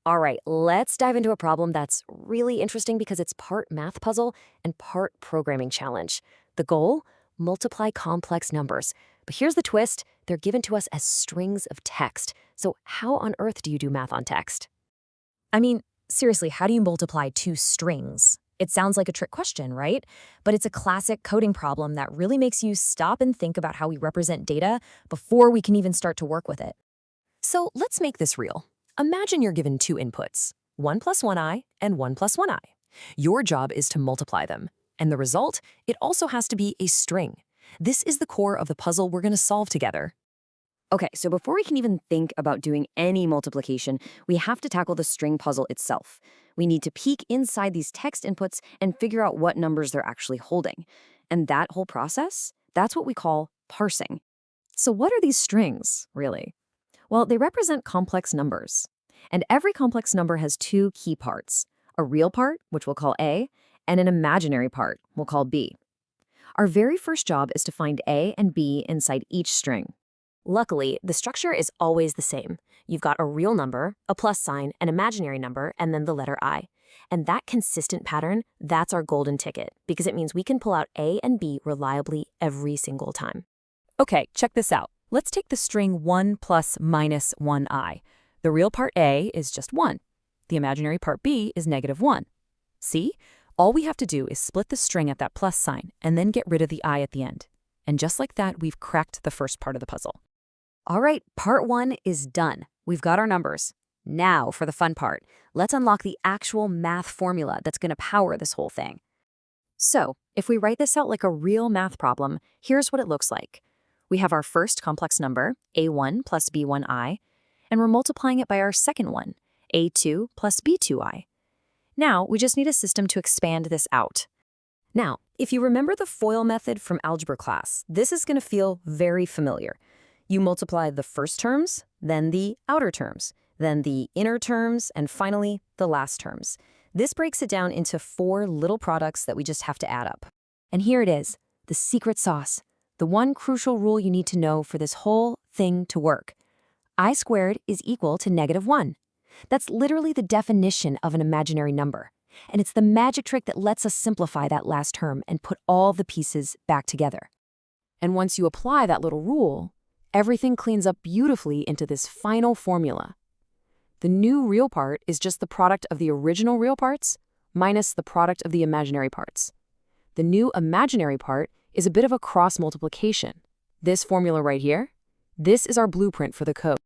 All right, let's dive into a problem that's really interesting because it's part math puzzle and part programming challenge. The goal? Multiply complex numbers. But here's the twist, they're given to us as strings of text. So how on earth do you do math on text? I mean, seriously, how do you multiply two strings? It sounds like a trick question, right? But it's a classic coding problem that really makes you stop and think about how we represent data before we can even start to work with it. So let's make this real. Imagine you're given two inputs, 1 plus 1i and 1 plus 1i. Your job is to multiply them. And the result? It also has to be a string. This is the core of the puzzle we're going to solve together. Okay, so before we can even think about doing any multiplication, we have to tackle the string puzzle itself. We need to peek inside these text inputs and figure out what numbers they're actually holding. And that whole process, that's what we call parsing. So what are these strings, really? Well, they represent complex numbers. And every complex number has two key parts, a real part, which we'll call A, and an imaginary part, we'll call B. Our very first job is to find A and B inside each string. Luckily, the structure is always the same. You've got a real number, a plus sign, an imaginary number, and then the letter I. And that consistent pattern, that's our golden ticket, because it means we can pull out A and B reliably every single time. Okay, check this out. Let's take the string 1 plus minus 1i. The real part A is just 1. The imaginary part B is -1. See? All we have to do is split the string at that plus sign and then get rid of the I at the end. And just like that, we've cracked the first part of the puzzle. All right, part 1 is done. We've got our numbers. Now for the fun part. Let's unlock the actual math formula that's going to power this whole thing. So, if we write this out like a real math problem, here's what it looks like. We have our first complex number, a1 plus b1i, and we're multiplying it by our second one, a2 plus b2i. Now, we just need a system to expand this out. Now, if you remember the FOIL method from algebra class, this is going to feel very familiar. You multiply the first terms, then the outer terms, then the inner terms, and finally, the last terms. This breaks it down into 4 little products that we just have to add up. And here it is, the secret sauce, the one crucial rule you need to know for this whole thing to work. I squared is equal to -1. That's literally the definition of an imaginary number. And it's the magic trick that lets us simplify that last term and put all the pieces back together. And once you apply that little rule, everything cleans up beautifully into this final formula. The new real part is just the product of the original real parts minus the product of the imaginary parts. The new imaginary part is a bit of a cross multiplication. This formula right here, this is our blueprint for the code.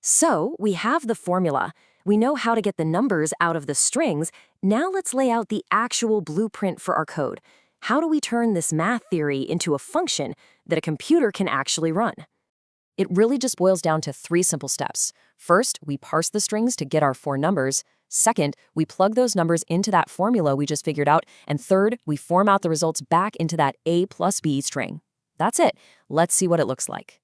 So we have the formula. We know how to get the numbers out of the strings. Now let's lay out the actual blueprint for our code. How do we turn this math theory into a function that a computer can actually run? It really just boils down to 3 simple steps. First, we parse the strings to get our 4 numbers. Second, we plug those numbers into that formula we just figured out. And third, we form out the results back into that A plus B string. That's it. Let's see what it looks like.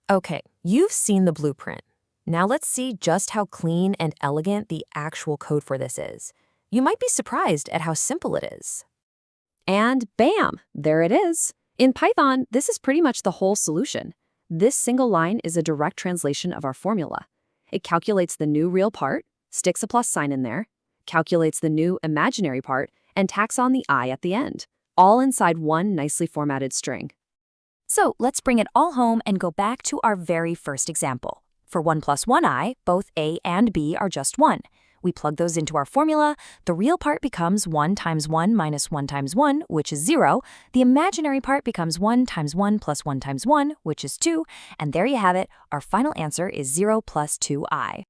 Okay, you've seen the blueprint. Now let's see just how clean and elegant the actual code for this is. You might be surprised at how simple it is. And bam, there it is. In Python, this is pretty much the whole solution. This single line is a direct translation of our formula. It calculates the new real part, sticks a plus sign in there, calculates the new imaginary part, and tacks on the I at the end, all inside one nicely formatted string. So let's bring it all home and go back to our very first example. For 1 plus 1i, both a and b are just 1. We plug those into our formula. The real part becomes 1 times 1 minus 1 times 1, which is 0. The imaginary part becomes 1 times 1 plus 1 times 1, which is 2. And there you have it. Our final answer is 0 plus 2i.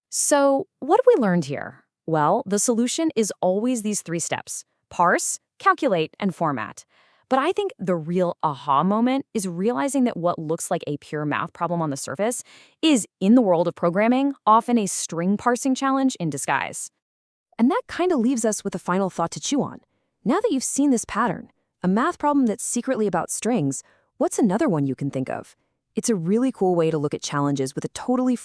So what have we learned here? Well, the solution is always these 3 steps: parse, calculate, and format. But I think the real aha moment is realizing that what looks like a pure math problem on the surface is, in the world of programming, often a string parsing challenge in disguise. And that kind of leaves us with a final thought to chew on. Now that you've seen this pattern, a math problem that's secretly about strings, what's another one you can think of? It's a really cool way to look at challenges with a totally